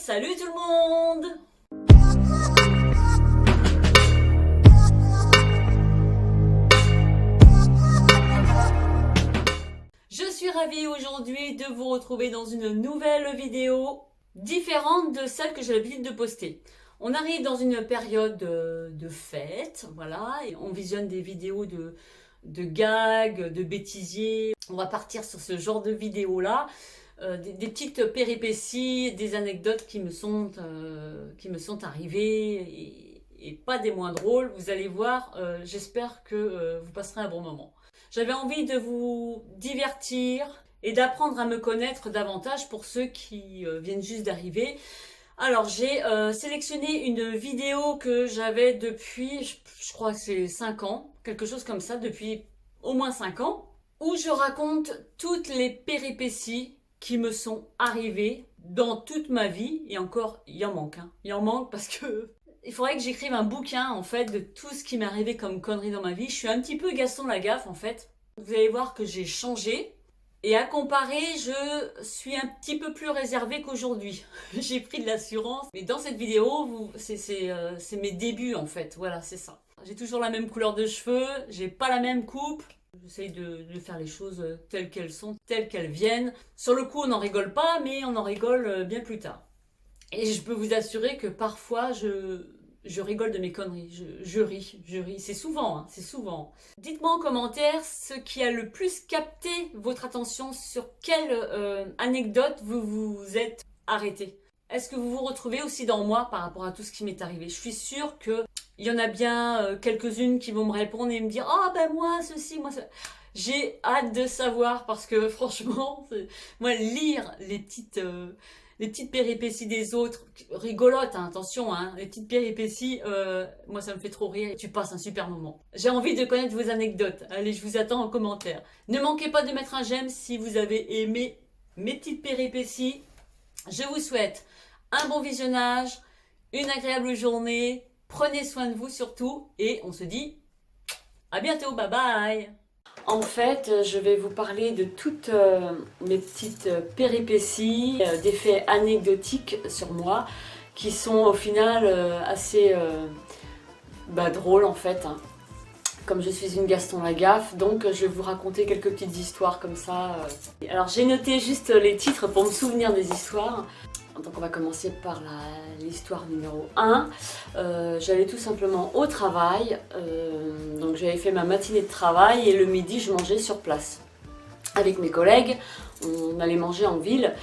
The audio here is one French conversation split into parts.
salut tout le monde! Je suis ravie aujourd'hui de vous retrouver dans une nouvelle vidéo différente de celle que j'ai l'habitude de poster. On arrive dans une période de fête, voilà, et on visionne des vidéos de gags, de bêtisiers. On va partir sur ce genre de vidéos-là. Des petites péripéties, des anecdotes qui me sont arrivées et pas des moins drôles. Vous allez voir, j'espère que vous passerez un bon moment. J'avais envie de vous divertir et d'apprendre à me connaître davantage pour ceux qui viennent juste d'arriver. Alors j'ai sélectionné une vidéo que j'avais depuis, je crois que c'est 5 ans, quelque chose comme ça, depuis au moins 5 ans, où je raconte toutes les péripéties qui me sont arrivées dans toute ma vie, et encore, il en manque, hein. Il en manque parce que il faudrait que j'écrive un bouquin, en fait, de tout ce qui m'est arrivé comme conneries dans ma vie. Je suis un petit peu Gaston Lagaffe, en fait. Vous allez voir que j'ai changé, et à comparer, je suis un petit peu plus réservée qu'aujourd'hui. J'ai pris de l'assurance, mais dans cette vidéo, c'est mes débuts, en fait. Voilà, c'est ça. J'ai toujours la même couleur de cheveux, j'ai pas la même coupe. J'essaye de faire les choses telles qu'elles sont, telles qu'elles viennent. Sur le coup, on n'en rigole pas, mais on en rigole bien plus tard. Et je peux vous assurer que parfois, je rigole de mes conneries. Je ris. C'est souvent, hein, c'est souvent. Dites-moi en commentaire ce qui a le plus capté votre attention, sur quelle anecdote vous vous êtes arrêté. Est-ce que vous vous retrouvez aussi dans moi par rapport à tout ce qui m'est arrivé? Je suis sûre que il y en a bien quelques-unes qui vont me répondre et me dire « Ah ben moi, ceci, moi ça... » J'ai hâte de savoir parce que franchement, moi lire les petites péripéties des autres, rigolotes, hein, attention, hein, les petites péripéties, moi ça me fait trop rire et tu passes un super moment. J'ai envie de connaître vos anecdotes. Allez, je vous attends en commentaire. Ne manquez pas de mettre un j'aime si vous avez aimé mes petites péripéties. Je vous souhaite un bon visionnage, une agréable journée, prenez soin de vous surtout, et on se dit à bientôt, bye bye. En fait, je vais vous parler de toutes mes petites péripéties, des faits anecdotiques sur moi, qui sont au final assez drôles en fait. Hein. Comme je suis une Gaston Lagaffe, donc je vais vous raconter quelques petites histoires comme ça. Alors j'ai noté juste les titres pour me souvenir des histoires. Donc on va commencer par l'histoire numéro 1. J'allais tout simplement au travail, donc j'avais fait ma matinée de travail et le midi je mangeais sur place. Avec mes collègues, on allait manger en ville.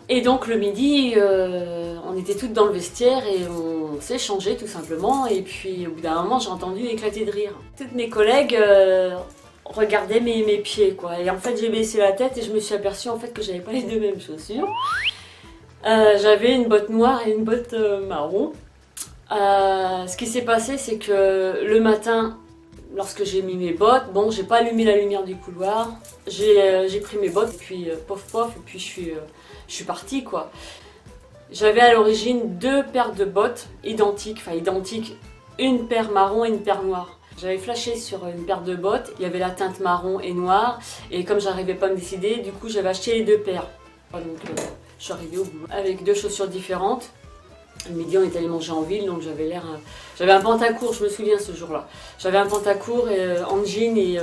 Et donc le midi, on était toutes dans le vestiaire et on s'est changé tout simplement. Et puis au bout d'un moment, j'ai entendu éclater de rire. Toutes mes collègues regardaient mes pieds, quoi. Et en fait, j'ai baissé la tête et je me suis aperçue en fait que j'avais pas les deux mêmes chaussures. J'avais une botte noire et une botte marron. Ce qui s'est passé, c'est que le matin, lorsque j'ai mis mes bottes, bon, j'ai pas allumé la lumière du couloir. J'ai pris mes bottes et puis pof pof, et puis je suis partie, quoi. J'avais à l'origine 2 paires de bottes identiques, une paire marron et une paire noire. J'avais flashé sur une paire de bottes, il y avait la teinte marron et noire, et comme j'arrivais pas à me décider, du coup j'avais acheté les 2 paires. Donc je suis arrivée au boulot avec 2 chaussures différentes. Le midi on est allé manger en ville, donc j'avais un pantacourt, je me souviens ce jour-là. J'avais un pantacourt en jean et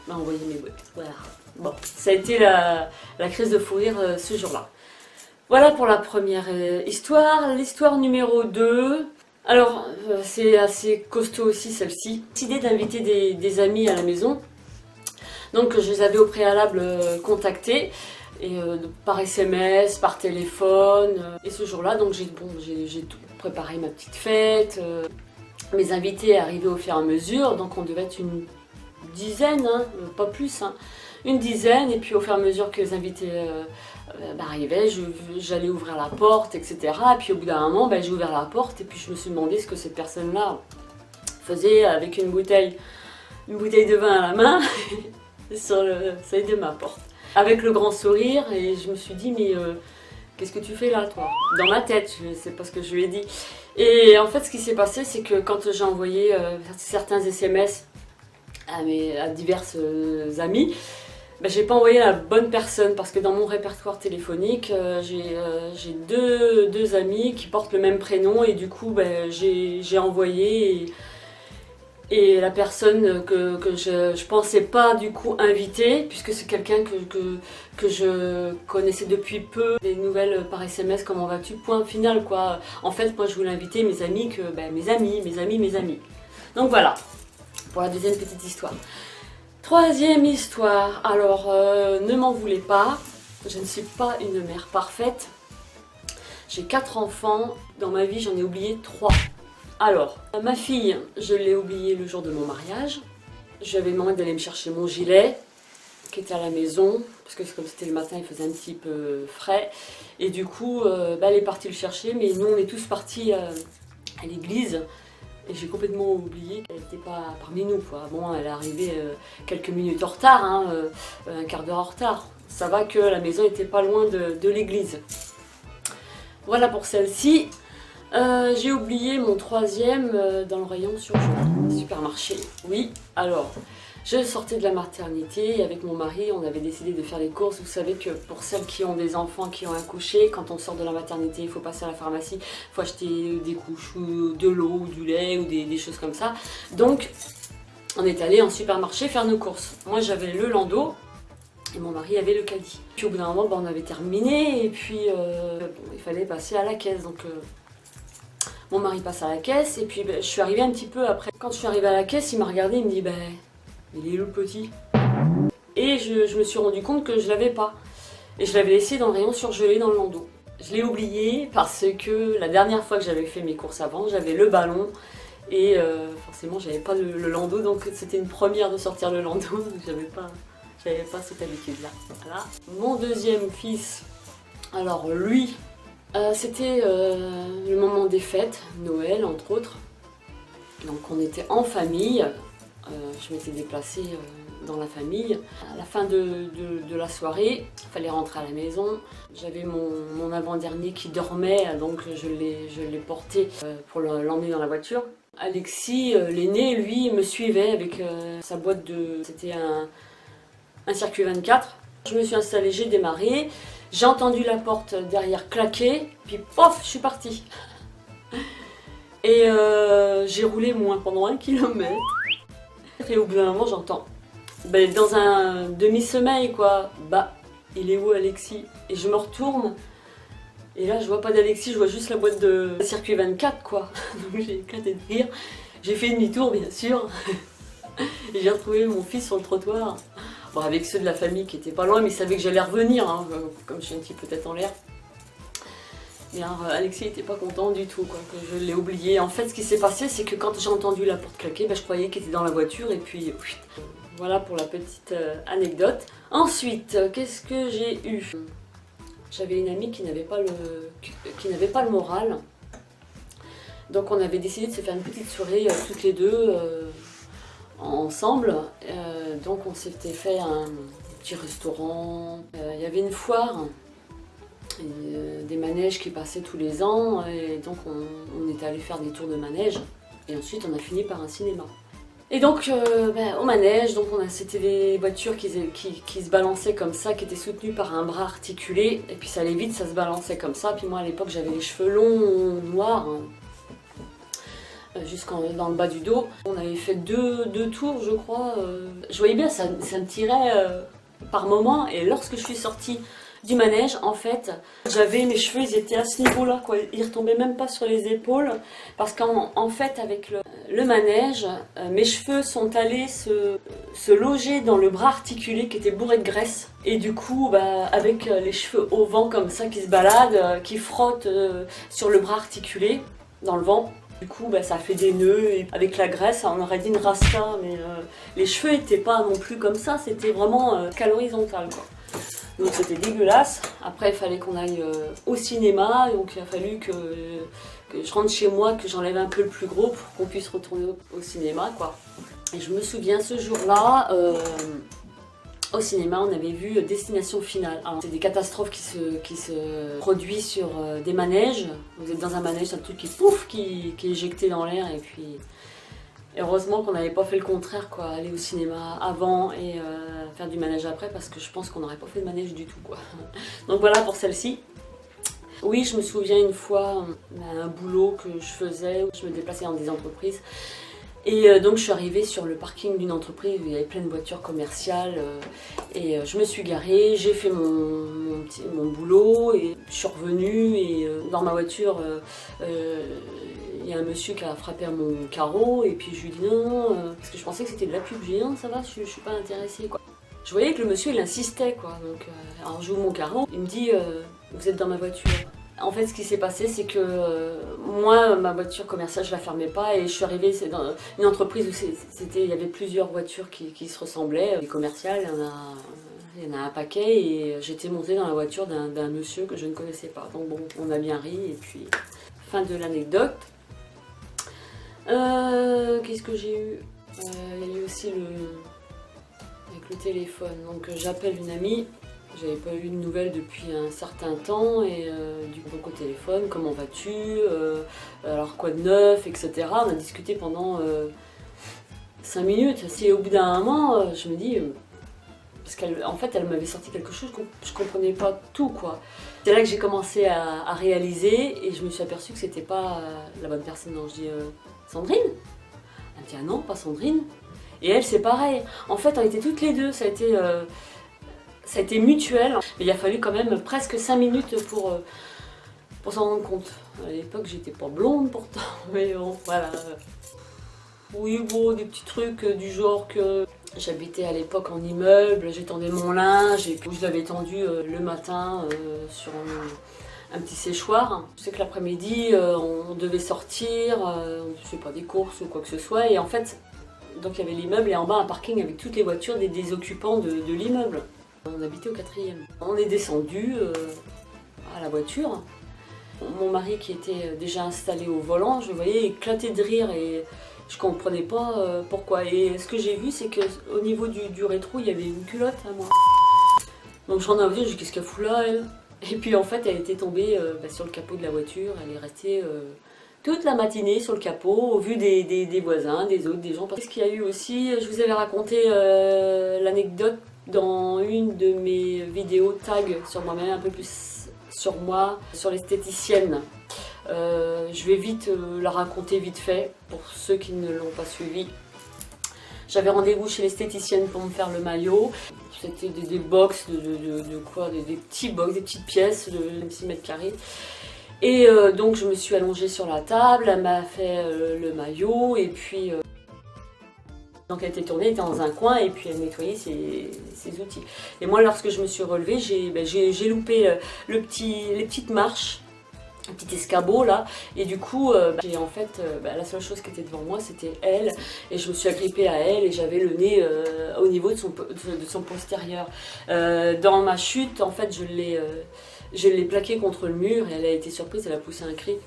on voyait mes bottes. Voilà. Bon, ça a été la crise de fou rire ce jour-là. Voilà pour la première histoire. L'histoire numéro 2. Alors, c'est assez costaud aussi celle-ci. J'ai décidé d'inviter des amis à la maison. Donc, je les avais au préalable contactés. Et par SMS, par téléphone. Et ce jour-là, donc j'ai tout préparé, ma petite fête. Mes invités arrivaient au fur et à mesure. Donc, on devait être une dizaine, hein, pas plus. Hein. Une dizaine, et puis au fur et à mesure que les invités arrivaient, j'allais ouvrir la porte, etc. Et puis au bout d'un moment, j'ai ouvert la porte et puis je me suis demandé ce que cette personne-là faisait avec une bouteille de vin à la main sur le seuil de ma porte. Avec le grand sourire, et je me suis dit, mais qu'est-ce que tu fais là, toi? Dans ma tête, c'est pas ce que je lui ai dit. Et en fait, ce qui s'est passé, c'est que quand j'ai envoyé certains SMS à divers amis, J'ai pas envoyé la bonne personne parce que dans mon répertoire téléphonique, j'ai deux amis qui portent le même prénom et du coup j'ai envoyé et la personne que je pensais pas du coup inviter, puisque c'est quelqu'un que je connaissais depuis peu, des nouvelles par SMS, comment vas-tu, point final quoi. En fait moi je voulais inviter mes amis, mes amis. Donc voilà, pour la deuxième petite histoire. Troisième histoire, alors ne m'en voulez pas, je ne suis pas une mère parfaite. J'ai 4 enfants, dans ma vie j'en ai oublié 3. Alors, ma fille, je l'ai oubliée le jour de mon mariage. Je lui avais demandé d'aller me chercher mon gilet, qui était à la maison, parce que comme c'était le matin, il faisait un petit peu frais. Et du coup, elle est partie le chercher, mais nous on est tous partis à l'église. Et j'ai complètement oublié qu'elle n'était pas parmi nous, quoi. Bon, elle est arrivée quelques minutes en retard, un quart d'heure en retard. Ça va que la maison n'était pas loin de l'église. Voilà pour celle-ci. J'ai oublié mon troisième dans le rayon surgelé. Supermarché. Oui, alors, je sortais de la maternité et avec mon mari, on avait décidé de faire les courses. Vous savez que pour celles qui ont des enfants qui ont accouché, quand on sort de la maternité, il faut passer à la pharmacie, il faut acheter des couches, ou de l'eau, ou du lait, ou des choses comme ça. Donc, on est allé en supermarché faire nos courses. Moi, j'avais le landau. Et mon mari avait le caddie. Puis au bout d'un moment, on avait terminé et puis il fallait passer à la caisse. Donc mon mari passe à la caisse et puis je suis arrivée un petit peu après. Quand je suis arrivée à la caisse, il m'a regardé, il me dit il est où le petit? Et je me suis rendu compte que je l'avais pas. Et je l'avais laissé dans le rayon surgelé dans le landau. Je l'ai oublié parce que la dernière fois que j'avais fait mes courses avant, j'avais le ballon. Et forcément, j'avais pas le landau, donc c'était une première de sortir le landau. Donc j'avais pas cette habitude-là. Voilà. Mon deuxième fils, alors lui, c'était le moment des fêtes, Noël entre autres. Donc on était en famille, je m'étais déplacée dans la famille. À la fin de la soirée, il fallait rentrer à la maison. J'avais mon avant-dernier qui dormait, donc je l'ai porté pour l'emmener dans la voiture. Alexis, l'aîné, lui, me suivait avec sa boîte de... C'était un circuit 24. Je me suis installée, j'ai démarré, j'ai entendu la porte derrière claquer, puis pof, je suis partie. Et j'ai roulé moins pendant 1 kilomètre. Et au bout d'un moment, j'entends, dans un demi-sommeil quoi, il est où Alexis? Et je me retourne, et là je vois pas d'Alexis, je vois juste la boîte de circuit 24 quoi. Donc j'ai éclaté de rire, j'ai fait demi-tour bien sûr, et j'ai retrouvé mon fils sur le trottoir. Bon, avec ceux de la famille qui étaient pas loin, mais ils savaient que j'allais revenir, comme je suis un petit peu tête en l'air. Mais alors, Alexis n'était pas content du tout, quoi, que je l'ai oublié. En fait, ce qui s'est passé, c'est que quand j'ai entendu la porte claquer, je croyais qu'il était dans la voiture, et puis voilà pour la petite anecdote. Ensuite, qu'est-ce que j'ai eu? J'avais une amie qui n'avait pas le moral. Donc on avait décidé de se faire une petite soirée toutes les deux. Ensemble, donc on s'était fait un petit restaurant, il y avait une foire, des manèges qui passaient tous les ans, et donc on était allé faire des tours de manège, et ensuite on a fini par un cinéma. Et donc au manège, donc c'était des voitures qui se balançaient comme ça, qui étaient soutenues par un bras articulé, et puis ça allait vite, ça se balançait comme ça, puis moi à l'époque j'avais les cheveux longs, noirs, dans le bas du dos. On avait fait deux tours je crois. Je voyais bien, ça me tirait par moment, et lorsque je suis sortie du manège, en fait, j'avais mes cheveux, ils étaient à ce niveau-là, quoi. Ils retombaient même pas sur les épaules, parce qu'en fait, avec le manège, mes cheveux sont allés se loger dans le bras articulé qui était bourré de graisse. Et du coup, avec les cheveux au vent comme ça, qui se baladent, qui frottent sur le bras articulé, dans le vent. Du coup, ça fait des nœuds, et avec la graisse, on aurait dit une rasta, mais les cheveux n'étaient pas non plus comme ça, c'était vraiment à l'horizontale, quoi. Donc c'était dégueulasse. Après, il fallait qu'on aille au cinéma, donc il a fallu que je rentre chez moi, que j'enlève un peu le plus gros pour qu'on puisse retourner au cinéma, quoi. Et je me souviens, ce jour-là, au cinéma, on avait vu Destination Finale. C'est des catastrophes qui se produisent sur des manèges. Vous êtes dans un manège, c'est un truc qui est éjecté dans l'air, et puis Et heureusement qu'on n'avait pas fait le contraire, quoi, aller au cinéma avant et faire du manège après, parce que je pense qu'on n'aurait pas fait de manège du tout, quoi. Donc voilà pour celle-ci. Oui, je me souviens une fois d'un boulot que je faisais, où je me déplaçais dans des entreprises. Et donc je suis arrivée sur le parking d'une entreprise où il y avait plein de voitures commerciales et je me suis garée, j'ai fait mon boulot et je suis revenue et dans ma voiture il y a un monsieur qui a frappé à mon carreau et puis je lui dis non, parce que je pensais que c'était de la pub, je lui dis non ça va, je suis pas intéressée quoi. Je voyais que le monsieur il insistait quoi, donc alors je ouvre mon carreau, il me dit vous êtes dans ma voiture. En fait, ce qui s'est passé, c'est que moi, ma voiture commerciale, je la fermais pas et je suis arrivée dans une entreprise où il y avait plusieurs voitures qui se ressemblaient. Les commerciales, il y en a un paquet et j'étais montée dans la voiture d'un monsieur que je ne connaissais pas. Donc bon, on a bien ri et puis fin de l'anecdote. Qu'est-ce que j'ai eu? Il y a eu aussi avec le téléphone. Donc j'appelle une amie. J'avais pas eu de nouvelles depuis un certain temps et du coup au téléphone, comment vas-tu, alors quoi de neuf, etc. On a discuté pendant 5 minutes. Et au bout d'un moment, je me dis, parce qu'en fait elle m'avait sorti quelque chose que je comprenais pas tout quoi. C'est là que j'ai commencé à réaliser et je me suis aperçue que c'était pas la bonne personne. Non, je dis Sandrine. Elle me dit ah non, pas Sandrine. Et elle c'est pareil. En fait on était toutes les deux, ça a été mutuel, mais il a fallu quand même presque 5 minutes pour s'en rendre compte. À l'époque, j'étais pas blonde pourtant, mais bon, voilà. Oui, bon, des petits trucs du genre que j'habitais à l'époque en immeuble, j'étendais mon linge et puis je l'avais tendu le matin sur un petit séchoir. Je sais que l'après-midi, on devait sortir, je sais pas, des courses ou quoi que ce soit, et en fait, donc il y avait l'immeuble et en bas un parking avec toutes les voitures des occupants de l'immeuble. On habitait au 4e. On est descendu à la voiture. Mon mari qui était déjà installé au volant, je le voyais éclater de rire et je comprenais pas pourquoi. Et ce que j'ai vu, c'est qu'au niveau du rétro, il y avait une culotte à moi. Donc j'en ai envie, j'ai dit qu'est-ce qu'elle fout là elle? Et puis en fait, elle était tombée sur le capot de la voiture. Elle est restée toute la matinée sur le capot, au vu des voisins, des autres, des gens. Parce qu'il y a eu aussi, je vous avais raconté l'anecdote dans une de mes vidéos tag sur moi-même, un peu plus sur moi, sur l'esthéticienne. Je vais vite la raconter vite fait pour ceux qui ne l'ont pas suivi. J'avais rendez-vous chez l'esthéticienne pour me faire le maillot. C'était des box de quoi, des petits box, des petites pièces de 6 mètres carrés. Et donc je me suis allongée sur la table, elle m'a fait le maillot et puis donc elle était tournée, elle était dans un coin et puis elle nettoyait ses outils. Et moi lorsque je me suis relevée, j'ai loupé les petites marches, un petit escabeau là, et du coup j'ai en fait la seule chose qui était devant moi c'était elle, et je me suis agrippée à elle et j'avais le nez au niveau de son postérieur. Dans ma chute en fait je l'ai plaquée contre le mur et elle a été surprise, elle a poussé un cri.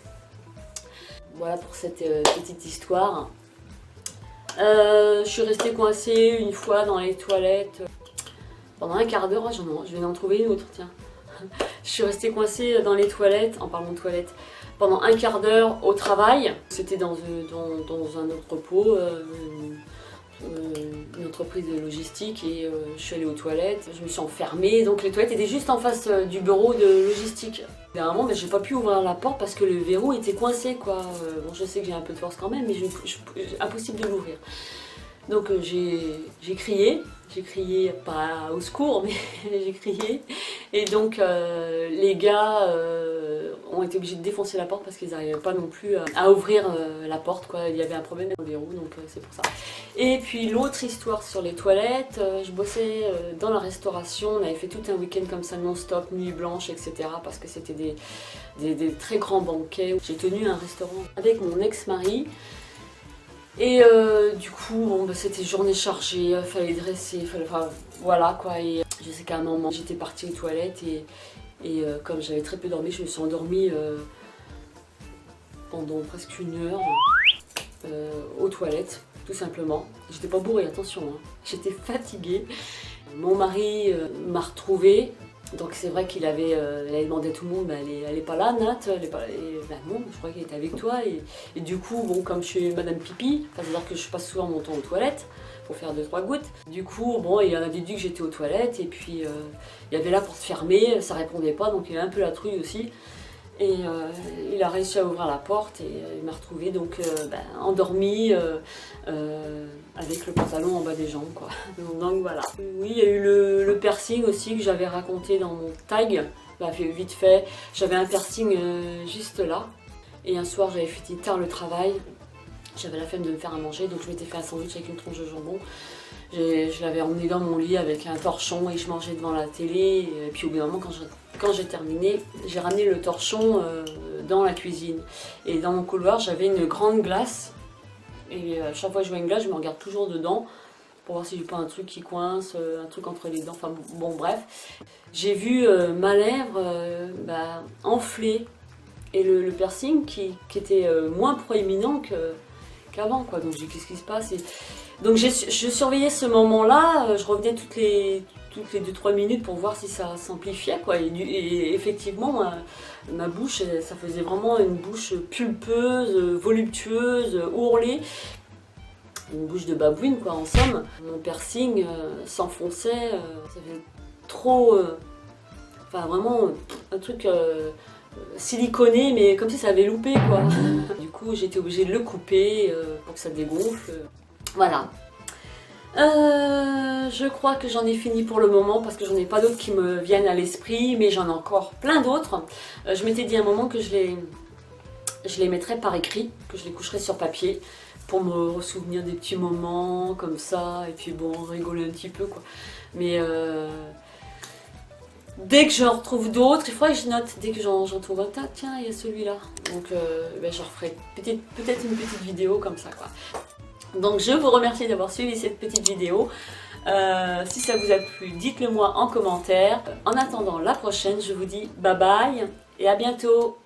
Voilà pour cette petite histoire. Je suis restée coincée une fois dans les toilettes pendant un quart d'heure. Je vais en trouver une autre, tiens. Je suis restée coincée dans les toilettes, en parlant de toilettes, pendant un quart d'heure au travail. C'était dans un entrepôt, une entreprise de logistique, et je suis allée aux toilettes, je me suis enfermée, donc les toilettes étaient juste en face du bureau de logistique. À un moment, j'ai pas pu ouvrir la porte parce que le verrou était coincé quoi. Bon, je sais que j'ai un peu de force quand même, mais impossible de l'ouvrir. Donc j'ai crié pas au secours, mais j'ai crié. Et donc les gars ont été obligés de défoncer la porte parce qu'ils n'arrivaient pas non plus à ouvrir la porte, quoi. Il y avait un problème dans le verrou, donc c'est pour ça. Et puis l'autre histoire sur les toilettes, je bossais dans la restauration, on avait fait tout un week-end comme ça non-stop, nuit blanche, etc. parce que c'était des très grands banquets. J'ai tenu un restaurant avec mon ex-mari. Et du coup, bon, c'était journée chargée, fallait dresser, enfin voilà quoi. Et je sais qu'à un moment, j'étais partie aux toilettes et comme j'avais très peu dormi, je me suis endormie pendant presque 1 heure aux toilettes, tout simplement. J'étais pas bourrée, attention, hein. J'étais fatiguée. Mon mari m'a retrouvée Donc c'est vrai qu'il avait, il avait demandé à tout le monde, elle est pas là, Nat, elle est pas là. Et ben non, je crois qu'elle était avec toi. Et du coup, bon, comme je suis Madame Pipi, c'est-à-dire que je passe souvent mon temps aux toilettes pour faire 2-3 gouttes. Du coup, bon, il a déduit que j'étais aux toilettes et puis il y avait la porte fermée, ça répondait pas, donc il a un peu la trouille aussi. Et il a réussi à ouvrir la porte et il m'a retrouvée donc endormie avec le pantalon en bas des jambes quoi. Donc voilà. Oui, il y a eu le piercing aussi que j'avais raconté dans mon tag. Bah, vite fait, j'avais un piercing juste là. Et un soir j'avais fini tard le travail. J'avais la flemme de me faire à manger donc je m'étais fait un sandwich avec une tranche de jambon. Je l'avais emmené dans mon lit avec un torchon et je mangeais devant la télé. Et puis au bout d'un moment, quand j'ai terminé, j'ai ramené le torchon dans la cuisine. Et dans mon couloir, j'avais une grande glace. Et à chaque fois que je vois une glace, je me regarde toujours dedans pour voir si j'ai pas un truc qui coince, un truc entre les dents. Enfin bon, bref. J'ai vu ma lèvre enfler et le piercing qui était moins proéminent qu'avant quoi. Donc j'ai dit qu'est-ce qui se passe donc je surveillais ce moment-là, je revenais toutes les 2-3 minutes pour voir si ça s'amplifiait quoi. Et effectivement ma bouche ça faisait vraiment une bouche pulpeuse, voluptueuse, ourlée. Une bouche de babouine quoi en somme. Mon piercing s'enfonçait, ça fait trop... enfin vraiment un truc... siliconé mais comme si ça avait loupé quoi. Du coup j'étais obligée de le couper pour que ça dégonfle. Voilà. Je crois que j'en ai fini pour le moment parce que j'en ai pas d'autres qui me viennent à l'esprit, mais j'en ai encore plein d'autres. Je m'étais dit à un moment que je les mettrais par écrit, que je les coucherais sur papier pour me souvenir des petits moments comme ça et puis bon rigoler un petit peu quoi. Mais dès que j'en retrouve d'autres, il faudrait que je note. Dès que j'en trouve un tas, tiens, il y a celui-là. Donc, je referai peut-être une petite vidéo comme ça, quoi. Donc, je vous remercie d'avoir suivi cette petite vidéo. Si ça vous a plu, dites-le moi en commentaire. En attendant la prochaine, je vous dis bye bye et à bientôt.